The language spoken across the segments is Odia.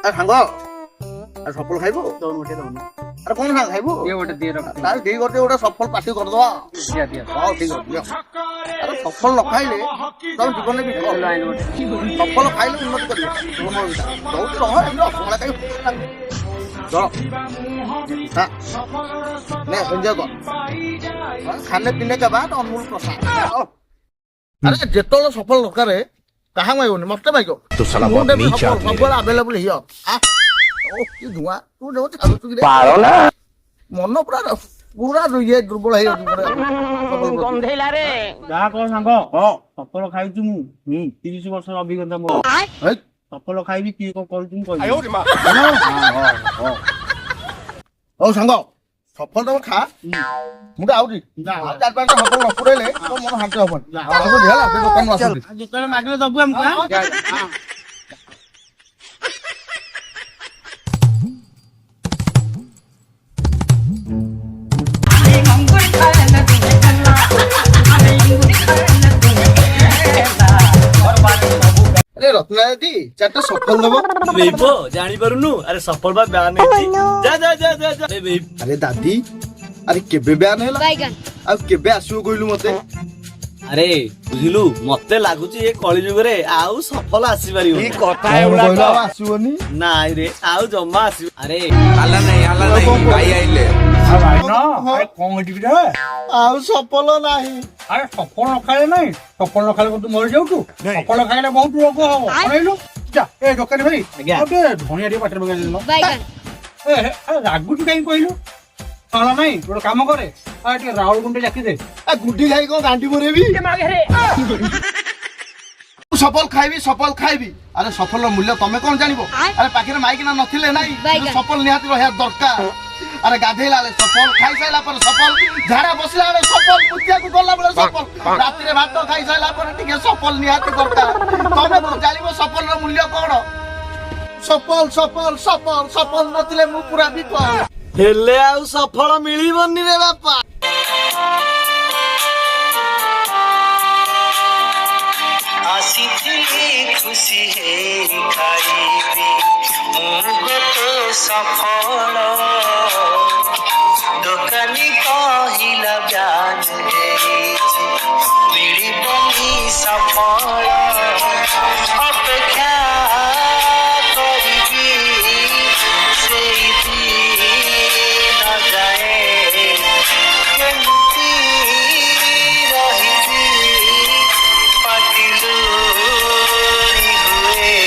ସାଙ୍ଗ ସଫଳ ଖାଇବୁ ଆରେ କଣ ସାଙ୍ଗ ଖାଇବୁ ତାର ଦେଇ କରିଦେ ଗୋଟେ ସଫଳ ପାର୍ଟି କରିଦବା ହଉ ଠିକ ଅଛି ଆରେ ସଫଳ ନ ଖାଇଲେ ତମ ଜୀବନରେ ବି ସଫଳ ଖାଇଲେ ଉନ୍ନତି କରିବ ବହୁତ ରହ ଏମିତି ଅସଫଳ ଖାଇ ଚଳ ଏନ୍ଜୟ କର ଖାନେ ପିନେ କା ବାତ ଅମୂଲ ପ୍ରସାଦ ଆରେ ଯେତେବେଳେ ସଫଳ ଦରକାର କାହା ମାଗିବନି ମତେ ମାଗିବ ସବୁବେଳେ ଆଭେଲେବୁଲ ହେଇଅ ଧୂଆଁ ମନ ପୁରା ପୁରା ଇଏ ଦୁର୍ବଳ ହେଇଯାଉଛି ଗନ୍ଧେଇଲାରେ ଯାହା କହ ସାଙ୍ଗ ସଫଳ ଖାଇଛୁ ମୁଁ 30 ବର୍ଷର ଅଭିଜ୍ଞତା ମୋର ସଫଳ ଖାଇବି କିଏ କଣ କରୁଛୁ ମୁଁ କହିବି ହଉ ସାଙ୍ଗ ସଫଳ ତମ ଖା ମୁଁ ତ ଆଉଛି 4-5ଟା ସଫଳ ନ ପୁରେଇଲେ ତ ମନ ଶାନ୍ତି ହବନି ହେଲା ସେ ଦୋକାନ ଆସୁଛି ଯେତେବେଳେ ମାଗିଲେ ଦବୁ ଆମକୁ ରତ୍ନାଦି 4ଟା ସଫଳ ଦବ ଜାଣି ପାରୁନୁ ଆରେ ସଫଳ ବା ବ୍ୟାନ ହେଇଛି ଯା ଯା ଯା ଯା ଯା ଆରେ ଦାଦି ଆରେ କେବେ ବ୍ୟାନ ହେଲା ଆଉ କେବେ ଆସିବ କହିଲୁ ମତେ ଆରେ ବୁଝିଲୁ ମତେ ଲାଗୁଛି ଏ କଳି ଯୁଗରେ ଆଉ ସଫଳ ଆସିପାରିବନି ଆସିବନି ନାଇଁ ରେ ଆଉ ଜମା ଆସିବ ଆରେ ଆଉ ସଫଳ ନାହିଁ ଆରେ ସଫଳ ନ ଖାଇଲେ ନାଇଁ ସଫଳ ନ ଖାଇଲେ ତୁ ମରିଯାଉଛୁ ସଫଳ ଖାଇଲେ ବହୁତ ରୋଗ ହବ କହିଲୁ ଯା ଏ ଦୋକାନୀ ଭାଇ ଧଣିଆ ଟିକେ ପାଟିରେ ପକେଇ ରାଗୁଛୁ କାହିଁକି କହିଲୁ ନାଇଁ ଗୋଟେ କାମ କରେ ଟିକେ ରାହୁଲ ଗୁଣ୍ଡେ ଜାକିଦେ ଗୁଡି ଖାଇ କଣ ଗାଣ୍ଡି ମରେବି ସଫଳ ଖାଇବି ଆରେ ସଫଳର ମୂଲ୍ୟ ତମେ କଣ ଜାଣିବ ଆରେ ପାଖରେ ମାଇକିନା ନଥିଲେ ନାଇଁ ସଫଳ ନିହାତି ରହିବା ଦରକାର ଆରେ ଗାଧେଇଲା ବେଳେ ସଫଳ ଖାଇସାରିଲା ପରେ ସଫଳ ଝାଡା ବସିଲା ବେଳେ ସଫଳ ପୂଜାକୁ ଗଲା ବେଳେ ସଫଳ ରାତିରେ ଭାତ ଖାଇସାରିଲା ପରେ ଟିକେ ସଫଳ ନିହାତି ଦରକାର ତମେ ଜାଣିବ ସଫଳର ମୂଲ୍ୟ କଣ ସଫଳ ନଥିଲେ ମୁଁ ପୁରା ବିଫଳ ହେଲେ ଆଉ ସଫଳ ମିଳିବନି ରେ ବାପା ଆସିଥିଲି ଖୁସି ହେଇ ଖାଇବି ମୁଁ ଗୋଟେ ସଫଳ ଦୋକାନୀ କହିଲା ବ୍ୟାନ ହେଇଛି ମିଳିବନି ସଫଳ ଅପେକ୍ଷା କରିବି ସେଇଦିନ ଯାଏ କେମିତି ରହିବି ପାଟିଲୁଣି ହୁଏ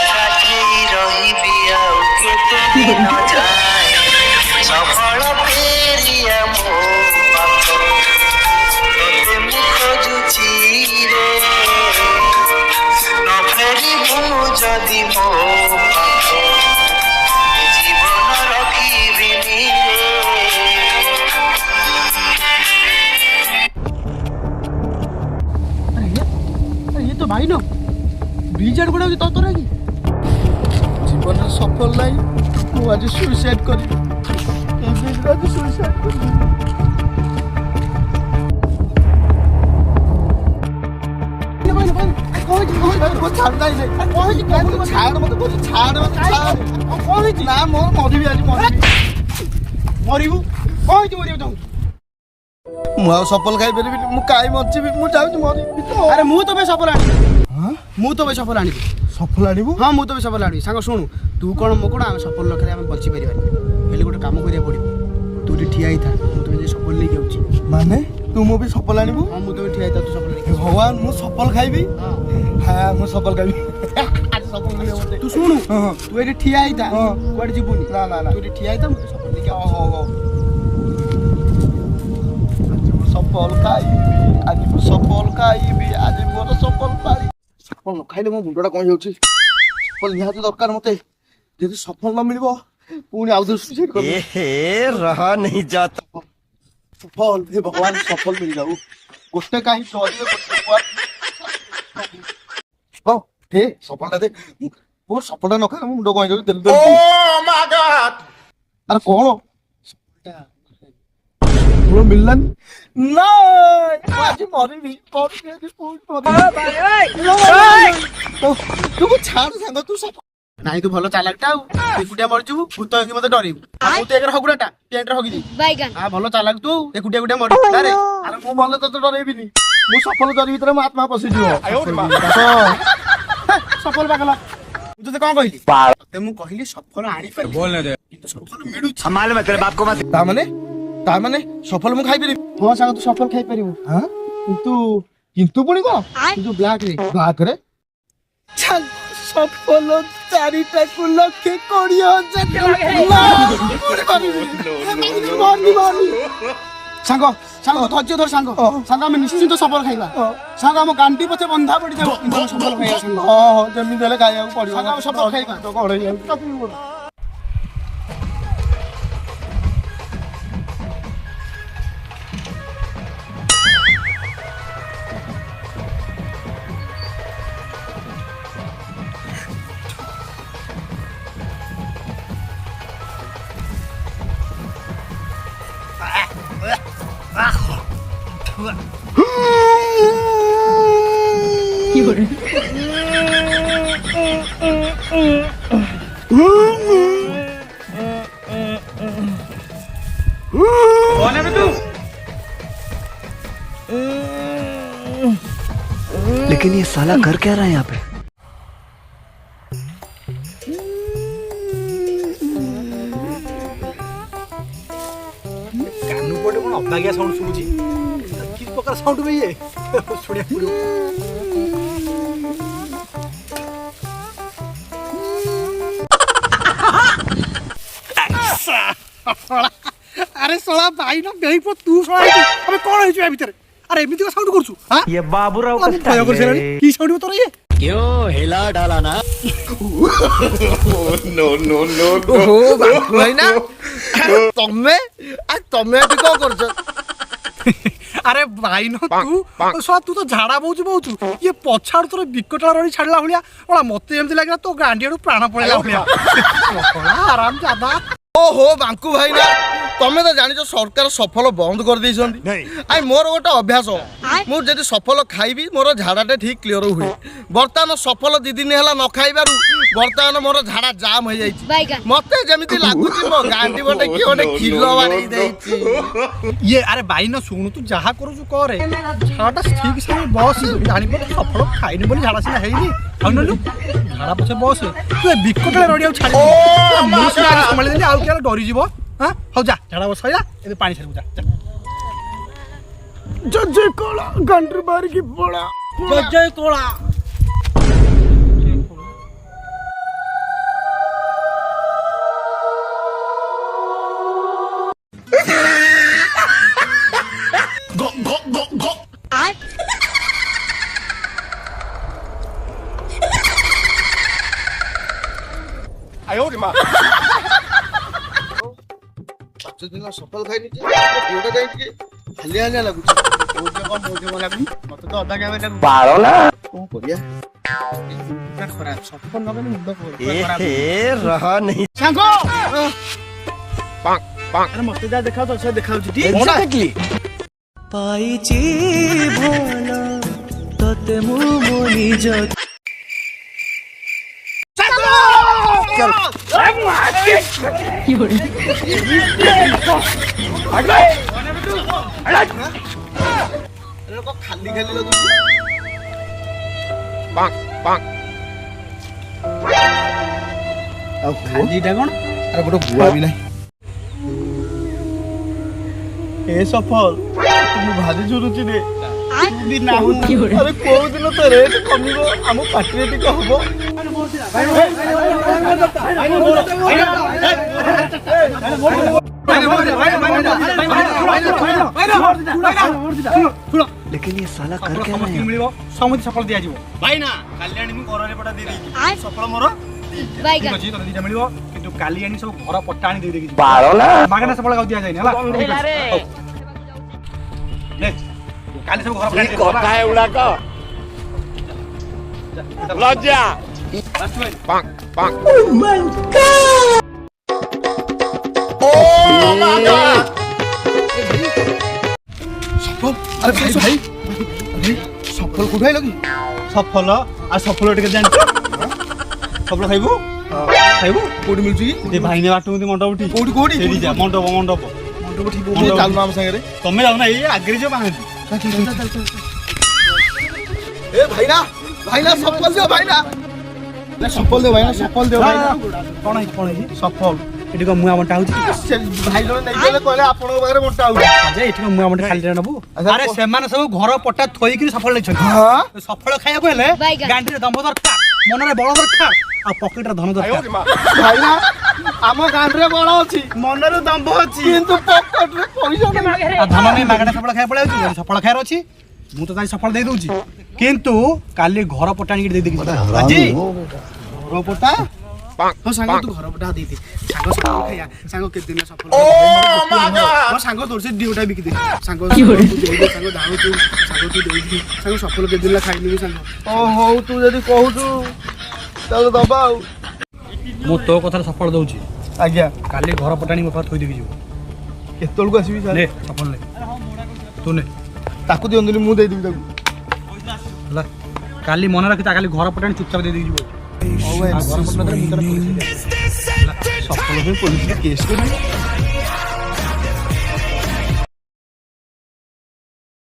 ଗାଧେଇ ରହିବି ଆଉ କେତେ ଦିନ ଯାଏ ସଫଳ ଫେରିଆ ମୋ ପାଖ ତତେ ମୁଁ ଖୋଜୁଛି ରେ ନ ଫେରିବୁ ଯଦି ମୋ ପାଖ ଜୀବନ ରଖିବିନି ये तो भाई ना ब्रिज आड़ गुड़ा तोरा की জীবনে সফল নাই ମୁଁ ଆଜି ସୁଇସାଇଡ୍ କରିବି ଆଜି ସୁଇସାଇଡ୍ କରିବି ମୁଁ ଆଉ ସଫଳ ଖାଇପାରିବିନି ମୁଁ କାହିଁ ମରିଯିବି ମୁଁ ଯାଉଛି ମରିବି अरे मु तो सफल आनी मु तो सफल आनी ସଫଳ ଆଣିବୁ हाँ मु तो सफल आनी सांग शुणु तू कौन मो कौन आम सफल लक्ष्य आम बची पारे हेल्ले गोटे कम करा पड़ो तू ठिया ही था मुझे सफल लेके आऊँ ମାନେ ତୁ ମୋ ପାଇଁ ସଫଳ ଆଣିବୁ हाँ मुझे ठिया ही था तू सफल लेके ଭଗବାନ ମୁଁ ସଫଳ ଖାଇବି ହଁ ମୁଁ ସଫଳ ଖାଇବି तू शुणु तू ये ठिया ही था कुआडे जीवनी ନା ନା ନା तू ठिया ही था मुझे सफल लेके ହଉ ହଉ ଆଜି ମୁଁ ସଫଳ ଖାଇବି ଆଜି ମୋର ସଫଳ ପାଳି ସଫଳ ନ ଖାଇଲେ ମୋ ମୁଣ୍ଡଟା କଣ ହେଇଯାଉଛି ସଫଳ ନିହାତି ଦରକାର ମତେ ଯଦି ସଫଳ ନ ମିଳିବ ପୁଣି ଆଉ ଥରେ ସୁଇସାଇଡ୍ କରିବି ରହା नहीं जाता ସଫଳ ହେ ଭଗବାନ ସଫଳ ମିଳିଯାଉ ଗୋଟେ କାହିଁ ଡରିବେ ହଁ ହେ ସଫଳଟା ଦେ ମୋର ସଫଳଟା ନ ଖାଇଲେ ମୋ ମୁଣ୍ଡ କଣ ହେଇଯାଉଛି ଦେଲେ ଆରେ କଣ ମୋର ମିଳିଲାନି ନା ଆଜି ମରିବି ତୁ ଛାଡ ସାଙ୍ଗ ତୁ ନାଇଁ ତୁ ଭଲ ଚାଲାକଟା ଆଉ ଏକୁଟିଆ ମରିଯିବୁ ଭୂତ ହେଇକି ମତେ ଡରିବୁ ଆଉ ତୁ ଏକରେ ହଗୁଡାଟା ପ୍ୟାଣ୍ଟରେ ହଗିଦି ଭଲ ଚାଲାକ ତୁ ଏକୁଟିଆ ଏକୁଟିଆ ମରିବୁ ଆରେ ଆରେ ମୁଁ ଭଲ ତତେ ଡରେଇବିନି ମୁଁ ସଫଳ ଜରି ଭିତରେ ମୋ ଆତ୍ମା ପଶିଯିବ ସଫଳ ପାଗଲା ମୁଁ ତତେ କଣ କହିଲି ତତେ ମୁଁ କହିଲି ସଫଳ ଆଣିପାରିବି କିନ୍ତୁ ସଫଳ ମିଳୁଛି ତାମାନେ ସଫଳ ମୁଁ ଖାଇପାରିବି ହଁ ସାଙ୍ଗ ତୁ ସଫଳ ଖାଇପାରିବୁ ହଁ କିନ୍ତୁ ପୁଣି କଣ କିନ୍ତୁ ବ୍ଲାକରେ ସଫଳ 4ଟାକୁ 1,20,000 ସାଙ୍ଗ ଧୈର୍ଯ୍ୟ ଧର ସାଙ୍ଗ ଆମେ ନିଶ୍ଚିନ୍ତ ସଫଳ ଖାଇବା ସାଙ୍ଗ ଆମ ଗାଣ୍ଡି ପଛେ ବନ୍ଧା ପଡିଯାଉ କିନ୍ତୁ ଆମେ ସଫଳ ଖାଇବା ସାଙ୍ଗ ହଁ ଯେମିତି ହେଲେ ଖାଇବାକୁ ପଡିବ ସାଙ୍ଗ ଆମେ ସଫଳ ଖାଇବା ତ କଣ ହେଇଯାଉଛି लेकिन ये साला कर क्या रहा है यहाँ पे? କାନୁ ପଟେ କଣ ଅବାଗିଆ ସାଉଣ୍ଡ ଶୁଣୁଛି କି ପ୍ରକାର ସାଉଣ୍ଡ ବେ ଇଏ ଶୁଣିବାକୁ ପଡିବ ଆରେ ଶଳା ଭାଇ ନା ବେଇ ତୁ ଶଳା ଆମେ କଣ ହେଇଛୁ ୟା ଭିତରେ ଆରେ ଏମିତି କଣ ସାଉଣ୍ଡ କରୁଛୁ ये बाबूराव का ଭୟ କରିସାରିଲାଣି କି ସାଉଣ୍ଡ ତୋର ଇଏ क्यों हिला डाला ना ଓହୋ ବାପୁ ଭାଇନା ତମେ ଏଠି କଣ କରୁଛ ଆରେ ଭାଇ ନ ତୁ ଶଳା ତୁ ତ ଝାଡା ବହୁଛୁ ଇଏ ପଛାଡୁ ତୋର ବିକଟାଳ ରହି ଛାଡିଲା ଭଳିଆ ଶଳା ମତେ ଏମିତି ଲାଗିଲା ତୋ ଗାଣ୍ଡି ଆଡୁ ପ୍ରାଣ ପଳେଇଲା ଭଳିଆ ଆରାମ ଜାଦା ଓହୋ ବାଙ୍କୁ ଭାଇନା ତମେ ତ ଜାଣିଛ ସରକାର ସଫଳ ବନ୍ଦ କରିଦେଇଛନ୍ତି ଆଇ ମୋର ଗୋଟେ ଅଭ୍ୟାସ ମୁଁ ଯଦି ସଫଳ ଖାଇବି ମୋର ଝାଡାଟା ଠିକ କ୍ଲିୟର ହୁଏ ବର୍ତ୍ତମାନ ସଫଳ 2 ଦିନ ହେଲା ନ ଖାଇବାରୁ ବର୍ତ୍ତମାନ ମୋର ଝାଡା ଜାମ୍ ହେଇଯାଇଛି ମତେ ଯେମିତି ଲାଗୁଛି ମୋ ଗାଣ୍ଡି ଗୋଟେ କିଏ ଗୋଟେ କ୍ଷୀର ବାଡେଇ ଦେଇଛି ଇଏ ଆରେ ଭାଇ ନ ଶୁଣୁ ତୁ ଯାହା କରୁଛୁ କରେ ଝାଡାଟା ଠିକ ସେ ବସ ଜାଣିବ ସଫଳ ଖାଇନି ବୋଲି ଝାଡା ସିନା ହେଇନି ଆଉ ନଲୁ ଝାଡା ପଛେ ବସ ତୁ ଏ ବିକଟାଳ ରଡିଆକୁ ଛାଡି ମୁଁ ସିନା ସମ୍ଭାଳି ଦେଲି ଆଉ କିଏ ଡରିଯିବ हाँ हो जा झाड़ा बस हो जा ये पानी छाड़ जा जय कोला गंटर बार की बड़ा जय कोला गो गो गो गो आयो रे मां सफल खाई खालिया लाଗୁଛି ଲାଗୁନି ମତେ ତ ଅଧା କେବେ ଲାଗୁଛି पालो ना କଣ କରିବା ଖରାପ ସଫଲ ନଗଲେ ମୁଣ୍ଡ ଖରାପ रहा नहीं ସାଙ୍ଗ ଆରେ ମତେ ଯାହା ଦେଖାଉଛ ସେ ଦେଖାଉଛି ଟି एग्जैक्टली पाइची भल तते मु मोनि जो ଖାଲି ଖାଲି ଲାଗୁଛି ଆଉ ଖାଲିଟା କଣ ଆରେ ଗୋଟେ ଗୁଆ ବି ନାହିଁ ଏ ସଫଲ ମୁଁ ଭାରି ଝୁରୁଛି ରେ ଆରେ କୋଉ ଦିନ ତ ରେଟ୍ କମିବ ଆମ ପାଟିରେ ଟିକେ ହବ लेकिन ये साला कर क्या रहा है? मिलिबो समुद्र सफल दिया जीवो ଭାଇ ନା କାଲିଆଣି ମୁଁ ଘରରେ ପଟା ଦେଇ ଦେଇଛି ସଫଳ ମୋର ठीक अछि तने दिटा मिलिबो किंतु काली आनी सब घर पट्टा आनी दे देगी पालो ना मागना सफल गाउ दिया जायनी हला गंधेला रे ले काली सब घर ये कोता है उड़ा का लज्जा अरे भाई भाई सफल कुठाई लगी सफल आ सफल टिके जान सफल खाइबो ଖାଇବୁ କୋଉଠି ମିଳୁଛି କି? ଏ ଭାଇନେ ବାଟୁଛନ୍ତି ମଣ୍ଡପ ଉଠି କୋଉଠି କୋଉଠି ସେଇଠି ଯା ମଣ୍ଡପ ମଣ୍ଡପ ମଣ୍ଡପ ଠିକ କୋଉଠି ଚାଲୁନ ଆମ ସାଙ୍ଗରେ। ତମେ ଯାଉନା ଏଇ ଆଗରେ ଯିବ ବାହାନ୍ତି ଏ ଭାଇନା ଭାଇନା ସଫଲ ଦିଅ ଭାଇନା। ସଫଲ ଦିଅ ଭାଇନା ସଫଲ ଦିଅ ଭାଇନା। କଣ ହେଇଛି ସଫଲ ଏଠି କଣ ମୁଆ ମଣ୍ଟା ହଉଛି ସେ ଭାଇ ଜଣେ ନେଇଗଲେ କହିଲେ ଆପଣଙ୍କ ପାଖରେ ମୋଟା ହଉଛି। ଯେ ଏଠି କଣ ମୁଆ ମଣ୍ଟା ଖାଲିରେ ନବୁ ଆରେ ସେମାନେ ସବୁ ଘର ପଟା ଥୋଇକିରି ସଫଳ ନେଇଛନ୍ତି ହଁ ସଫଳ ଖାଇବାକୁ ହେଲେ ଗାଣ୍ଡିରେ ଦମ୍ଭ ଦରକାର ମନରେ ବଳ ଦରକାର ଆଉ ପକେଟରେ ଧନ ଦରକାର ଭାଇନା ଆମ ଗାଁରେ ବଳ ଅଛି ମନରେ ଦମ୍ଭ ଅଛି କିନ୍ତୁ ପକେଟରେ ପଇସା ନାହିଁ। ଆଉ ଧନ ନେଇ ମାଗଣା ସଫଳ ଖାଇବା ପଳେଇ ଯାଉଛି ସଫଳ ଖାଇବାର ଅଛି ମୁଁ ତ ତାই ସଫଳ ଦେଇ ଦଉଛି କିନ୍ତୁ କାଲି ଘର ପଟା ଆଣିକି ଦେଇ ଦେଇକି ଆଜି ଘର ପଟା ହଁ ସାଙ୍ଗ ତୁ ଘର ପଟା ଦେଇଦେ ସାଙ୍ଗ ସଫଳ ଖାଇବା ସାଙ୍ଗ କେତେ ଦିନ ସଫଳ ମୋ ସାଙ୍ଗ ତୋର ସେ ଡିଉଟା ବିକି ଦେ ସାଙ୍ଗ ସାଙ୍ଗ ଧାଉଛୁ ସାଙ୍ଗ ତୁ ଦେଇଦେ ସାଙ୍ଗ ସଫଳ କେତେ ଦିନ ଖାଇନିବି ସାଙ୍ଗ ଓ ହଉ ତୁ ଯଦି କହୁଛୁ ତାହେଲେ ଦବା ଆଉ। ମୁଁ ତୋ କଥାରେ ସଫଳ ଦଉଛି ଆଜ୍ଞା କାଲି ଘର ପଟା ଆଣି ମୋ ପାଖରେ ଥୋଇ ଦେଇକି ଯିବୁ କେତେବେଳକୁ ଆସିବି ସାର୍? ନେ ସଫଳ ନେ ତୁ ନେ ତାକୁ ଦିଅନ୍ତୁନି ମୁଁ ଦେଇଦେବି ତାକୁ। ହେଲା କାଲି ମନେ ରଖି ତା କାଲି ଘର ପଟା ଆଣି ଚୁପଚାପ ଦେଇ ଦେଇକି ଯିବୁ ହଉ ଭାଇ ଘର ପଟା ଦେଲେ ମୁଁ ତୋର ପଇସା ଦେବି। ସଫଳ ପାଇଁ ପୋଲିସରେ କେସ୍ କରିବି।